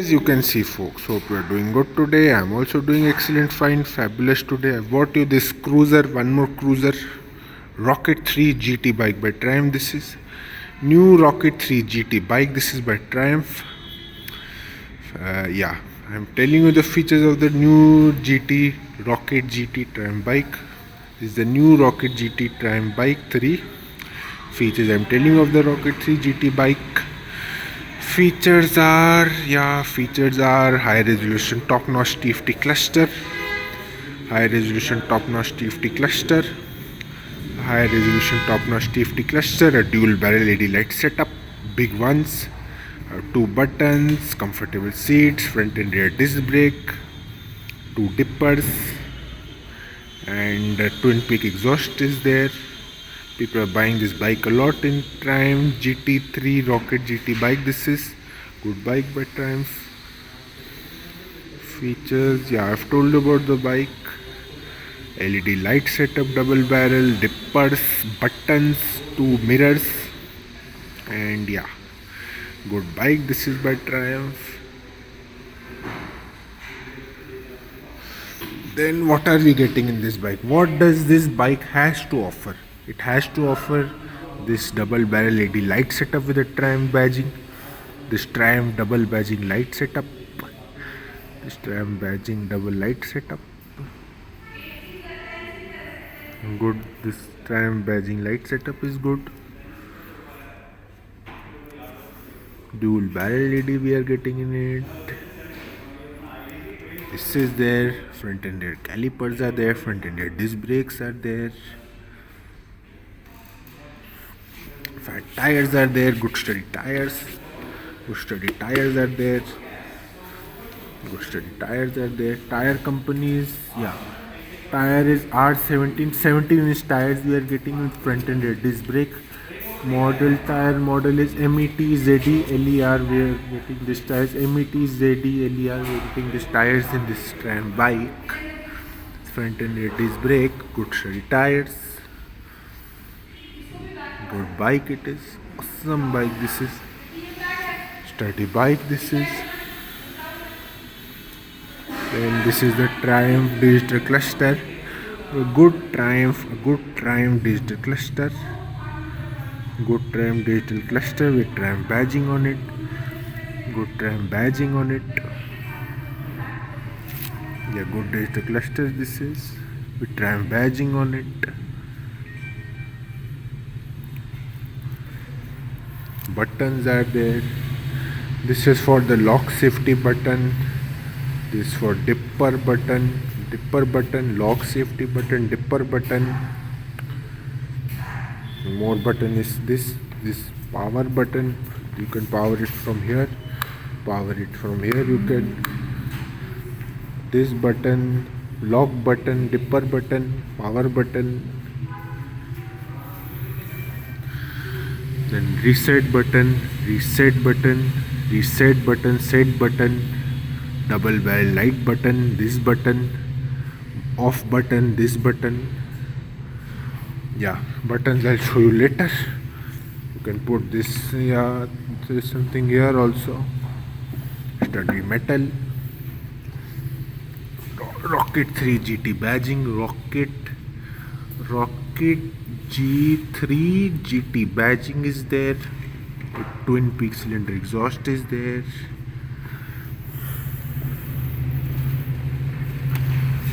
As you can see, folks, hope you are doing good today. I'm also doing excellent, fine, fabulous today. I bought you this cruiser, one more cruiser, Rocket 3 GT bike by Triumph. This is new Rocket 3 GT bike. This is by Triumph. Yeah, I'm telling you the features of the new GT Rocket GT Triumph bike. This is the new Rocket GT Triumph bike 3. Features I'm telling you of the Rocket 3 GT bike. Features are high resolution top notch TFT cluster, high resolution top notch TFT cluster, high resolution top notch TFT cluster, a dual barrel LED light setup, big ones, two buttons, comfortable seats, front and rear disc brake, two dippers, and twin peak exhaust is there. People are buying this bike a lot in Triumph Gt3 Rocket GT bike. This is good bike by Triumph. Features, I've told you about the bike. LED light setup, double barrel, dippers, buttons, two mirrors, and good bike. This is by Triumph. Then what are we getting in this bike? What does this bike has to offer? It has to offer this double barrel LED light setup with a Triumph badging, this Triumph double badging light setup, this Triumph badging double light setup. Good, this Triumph badging light setup is good. Dual barrel LED we are getting in it. This is there, front and rear calipers are there, front and rear disc brakes are there. Fat tires are there, good sturdy tires are there, good sturdy tires are there. Tire companies, tire is R17, 17-inch tires we are getting with front and rear disc brake. Tire model is MET-ZD-LER. We are getting this tires MET-ZD-LER. We are getting these tires in this Triumph bike. Front and rear disc brake, good sturdy tires. Good bike it is, awesome bike this is, sturdy bike this is. Then this is the Triumph digital cluster, a good Triumph digital cluster, good Triumph digital cluster with Triumph badging on it, good Triumph badging on it. Good digital cluster this is with Triumph badging on it. Buttons are there. This is for the lock safety button. This is for dipper button, lock safety button, dipper button. More button is this power button. You can power it from here. You can this button, lock button, dipper button, power button. Then reset button, set button, double barrel light button, this button, off button, this button. Buttons I'll show you later. You can put this, there's something here also. Sturdy metal. Rocket 3 GT badging, Rocket G3 GT badging is there. The twin peak cylinder exhaust is there.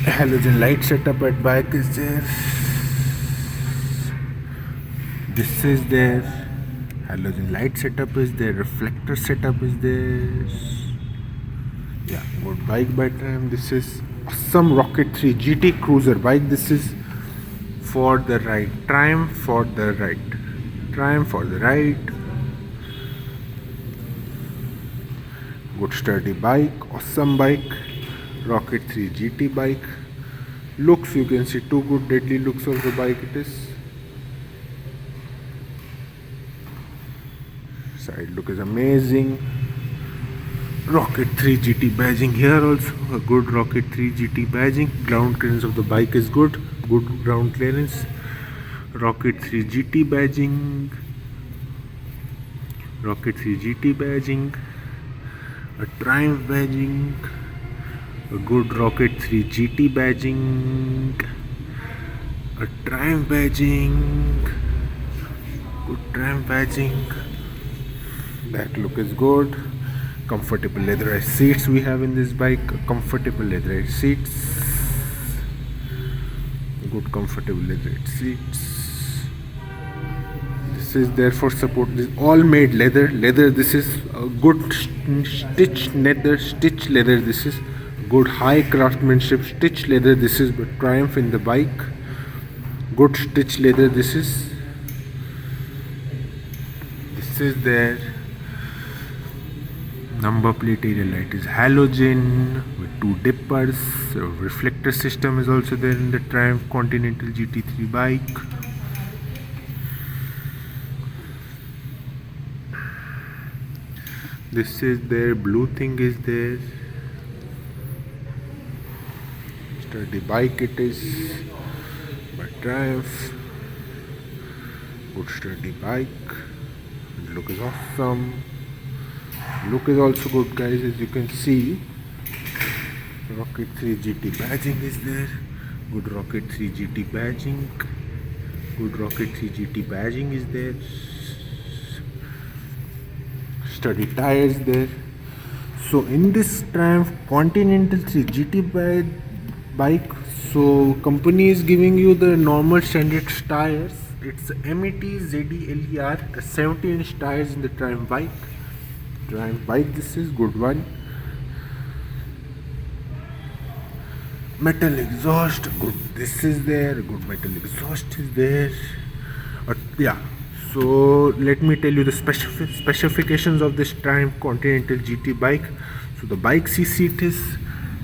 Halogen light setup at back is there. This is there. Halogen light setup is there. Reflector setup is there. Good bike by Triumph. This is awesome Rocket 3 GT cruiser bike. This is for the right, Triumph for the right. Good sturdy bike, awesome bike, Rocket 3 GT bike. Looks, you can see two good deadly looks of the bike it is. Side look is amazing. Rocket 3 GT badging here also, a good Rocket 3 GT badging. Ground clearance of the bike is good ground clearance. Rocket 3 GT badging, a Triumph badging, a good Rocket 3 GT badging, a Triumph badging, good Triumph badging. Back look is good. Comfortable leatherette seats we have in this bike. Comfortable leatherette seats. Good comfortable leatherette seats. This is there for support. This is all made leather. This is a good stitched leather. This is good high craftsmanship stitched leather. This is Triumph in the bike. Good stitched leather. This is there. Number plate area light is halogen with 2 dippers. So reflector system is also there in the Triumph Continental GT3 bike. This is there, blue thing is there. Sturdy bike it is by Triumph. Good sturdy bike. Look is awesome. Look is also good, guys, as you can see. Rocket 3 GT badging is there. Good Rocket 3 GT badging. Good Rocket 3 GT badging is there. Sturdy tires there. So in this Triumph Continental 3 GT bike, so company is giving you the normal standard tires. It's MET ZD LER 17-inch tires in the Triumph bike. This is good one. Metal exhaust, good. This is there. Good metal exhaust is there. Yeah. So let me tell you the specifications of this Triumph Continental GT bike. So the bike cc it is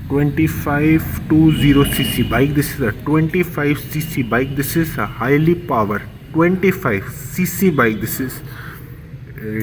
2520cc bike. This is a 25cc bike. This is a highly power 25cc bike. This is